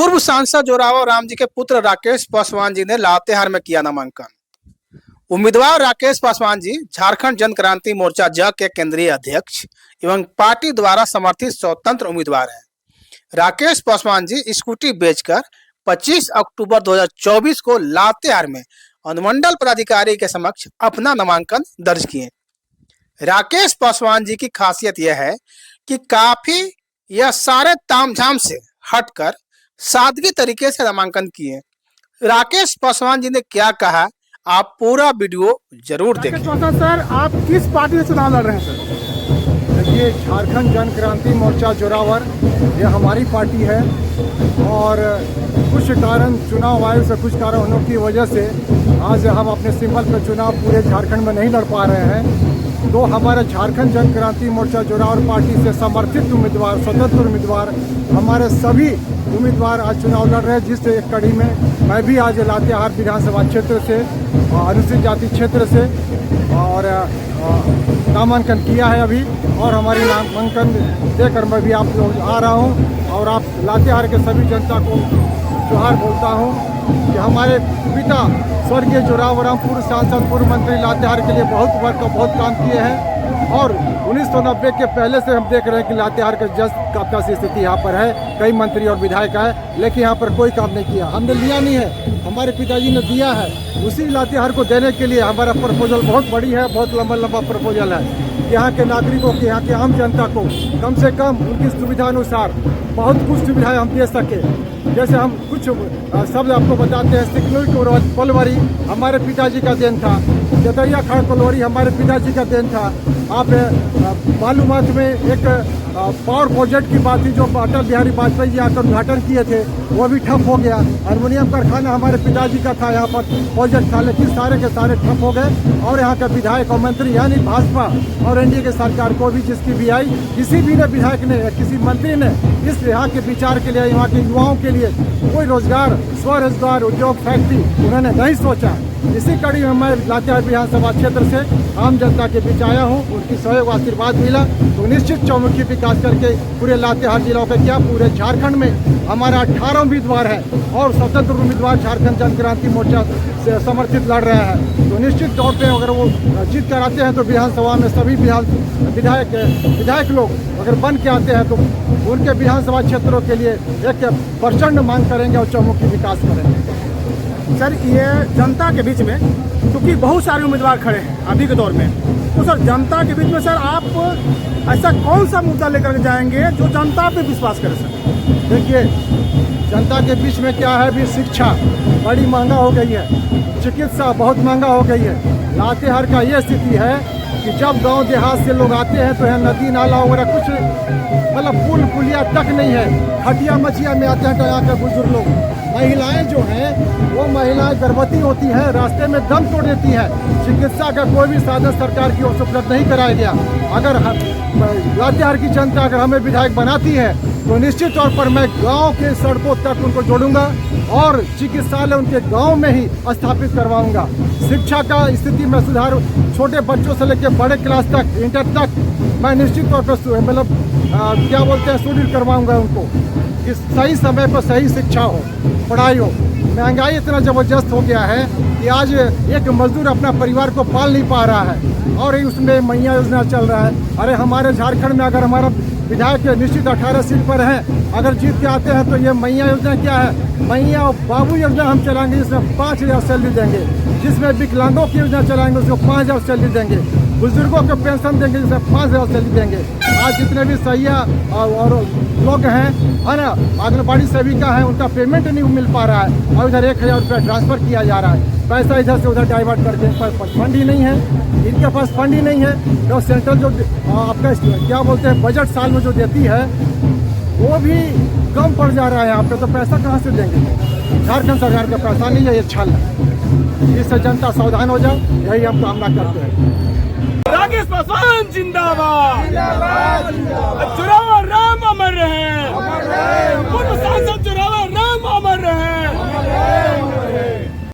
पूर्व सांसद जोरावर राम जी के पुत्र राकेश पासवान जी ने लातेहार में किया नामांकन। उम्मीदवार राकेश पासवान जी झारखंड जन क्रांति मोर्चा ज के केंद्रीय अध्यक्ष एवं पार्टी द्वारा समर्थित स्वतंत्र उम्मीदवार हैं। राकेश पासवान जी स्कूटी बेचकर 25 अक्टूबर 2024 को लातेहार में अनुमंडल पदाधिकारी के समक्ष अपना नामांकन दर्ज किए। राकेश पासवान जी की खासियत यह है कि काफी यह सारे तामझाम से हटकर सादगी तरीके से नामांकन किए। राकेश पासवान जी ने क्या कहा, आप पूरा वीडियो जरूर देखें। सर, आप किस पार्टी से चुनाव लड़ रहे हैं? सर देखिए, झारखंड जन क्रांति मोर्चा जोरावर ये हमारी पार्टी है और कुछ कारण चुनाव आयोग से कुछ कारणों की वजह से आज हम अपने सिंबल पर चुनाव पूरे झारखंड में नहीं लड़ पा रहे हैं। तो हमारे झारखंड जन क्रांति मोर्चा जोरावर पार्टी से समर्थित उम्मीदवार, स्वतंत्र उम्मीदवार, हमारे सभी उम्मीदवार आज चुनाव लड़ रहे हैं, जिस एक कड़ी में मैं भी आज लातेहार विधानसभा क्षेत्र से, अनुसूचित जाति क्षेत्र से और नामांकन किया है अभी। और हमारी नामांकन देकर मैं भी आप लोग आ रहा हूं और आप लातेहार के सभी जनता को जोहार बोलता हूं कि हमारे पिता स्वर्गीय जोरावर राम पूर्व सांसद, पूर्व मंत्री लातेहार के लिए बहुत काम किए हैं और 1990 के पहले से हम देख रहे हैं कि लातेहार का कैसी स्थिति यहाँ पर है। कई मंत्री और विधायक है लेकिन यहाँ पर कोई काम नहीं किया। हमने लिया नहीं है, हमारे पिताजी ने दिया है। उसी लातेहार को देने के लिए हमारा प्रपोजल बहुत बड़ी है, बहुत लंबा प्रपोजल है। यहाँ के नागरिकों को, यहाँ के आम जनता को कम से कम उनकी सुविधा अनुसार बहुत कुछ सुविधाएं हम दे सके। जैसे हम कुछ शब्द आपको बताते हैं। सिकलोई कोलवरी हमारे पिताजी का देन था, जतरिया खाड़ कोलवरी हमारे पिताजी का देन था। आप मालूमात में एक पावर प्रोजेक्ट की बात थी जो अटल बिहारी वाजपेयी जी आकर उद्घाटन किए थे, वो भी ठप हो गया। अल्मुनियम कारखाना हमारे पिताजी का था, यहाँ पर प्रोजेक्ट था, लेकिन सारे के सारे ठप हो गए। और यहाँ के विधायक और मंत्री यानी भाजपा और एनडीए के सरकार को भी जिसकी भी आई, किसी भी ने विधायक ने, किसी मंत्री ने इस यहाँ के विचार के लिए, यहाँ के युवाओं के लिए कोई रोजगार, स्वरोजगार, उद्योग, फैक्ट्री उन्होंने नहीं सोचा। इसी कड़ी में मैं लातेहार विधानसभा क्षेत्र से आम जनता के बीच आया हूँ। उनकी सहयोग आशीर्वाद मिला तो निश्चित चौमुखी विकास करके पूरे लातेहार जिला का क्या पूरे झारखंड में हमारा 18 उम्मीदवार है और स्वतंत्र उम्मीदवार झारखंड जन क्रांति मोर्चा से समर्थित लड़ रहे हैं। तो निश्चित तौर पे अगर वो जीत कर आते हैं तो विधानसभा में सभी विधायक लोग अगर बन के आते हैं तो उनके विधानसभा क्षेत्रों के लिए एक प्रचंड मांग करेंगे और चौमुखी विकास करेंगे। सर, ये जनता के बीच में क्योंकि बहुत सारे उम्मीदवार खड़े हैं अभी के दौर में, तो सर जनता के बीच में सर आप ऐसा कौन सा मुद्दा लेकर जाएंगे जो जनता पे विश्वास करे? सर देखिए, जनता के बीच में क्या है, भी शिक्षा बड़ी महंगा हो गई है, चिकित्सा बहुत महंगा हो गई है। लातेहार का ये स्थिति है कि जब गांव देहात से लोग आते हैं तो यहाँ नदी नाला वगैरह कुछ मतलब पुल पुलिया तक नहीं है। खटिया मछिया में आते हैं तो यहाँ के बुजुर्ग लोग, महिलाएं जो हैं वो महिलाएं गर्भवती होती हैं, रास्ते में दम तोड़ देती हैं। चिकित्सा का कोई भी साधन सरकार की ओर से उपलब्ध नहीं कराया गया। अगर लातेहार की जनता अगर हमें विधायक बनाती है तो निश्चित तौर पर मैं गांव के सड़कों तक उनको जोड़ूंगा और चिकित्सालय उनके गांव में ही स्थापित करवाऊंगा। शिक्षा का स्थिति में सुधार, छोटे बच्चों से लेकर बड़े क्लास तक, इंटर तक मैं निश्चित तौर पर मतलब क्या बोलते हैं, सुदृढ़ करवाऊंगा उनको कि सही समय पर सही शिक्षा हो, पढ़ाई हो। महंगाई इतना ज़बरदस्त हो गया है कि आज एक मजदूर अपना परिवार को पाल नहीं पा रहा है और उसमें मैया योजना चल रहा है। अरे हमारे झारखंड में अगर हमारा विधायक निश्चित 18 सीट पर हैं, अगर जीत के आते हैं तो ये मैया योजना क्या है, मैया और बाबू योजना हम चलाएंगे, जिसमें 5000 सैलरी देंगे। जिसमें विकलांगों की योजना चलाएंगे उसको 5000 सैलरी देंगे। बुजुर्गों को पेंशन देंगे जिसमें 5000 सैलरी देंगे। आज जितने भी सैया और लोग हैं, है ना, आंगनबाड़ी सेविका है, उनका पेमेंट नहीं मिल पा रहा है और इधर 1000 रुपया ट्रांसफर किया जा रहा है। पैसा इधर से उधर डाइवर्ट करके फंड ही नहीं है, इनके पास फंड ही नहीं है। तो सेंट्रल जो आपका क्या बोलते हैं बजट साल में जो देती है वो भी कम पड़ जा रहा है। यहाँ पे तो पैसा कहाँ से देंगे? झारखंड सरकार का पैसा नहीं है, ये छल है। इससे जनता सावधान हो जाए, यही हम कामना करते हैं। राकेश पासवान जिंदाबाद, जोरावर राम अमर रहे, पूर्व सांसद जोरावर राम अमर रहे।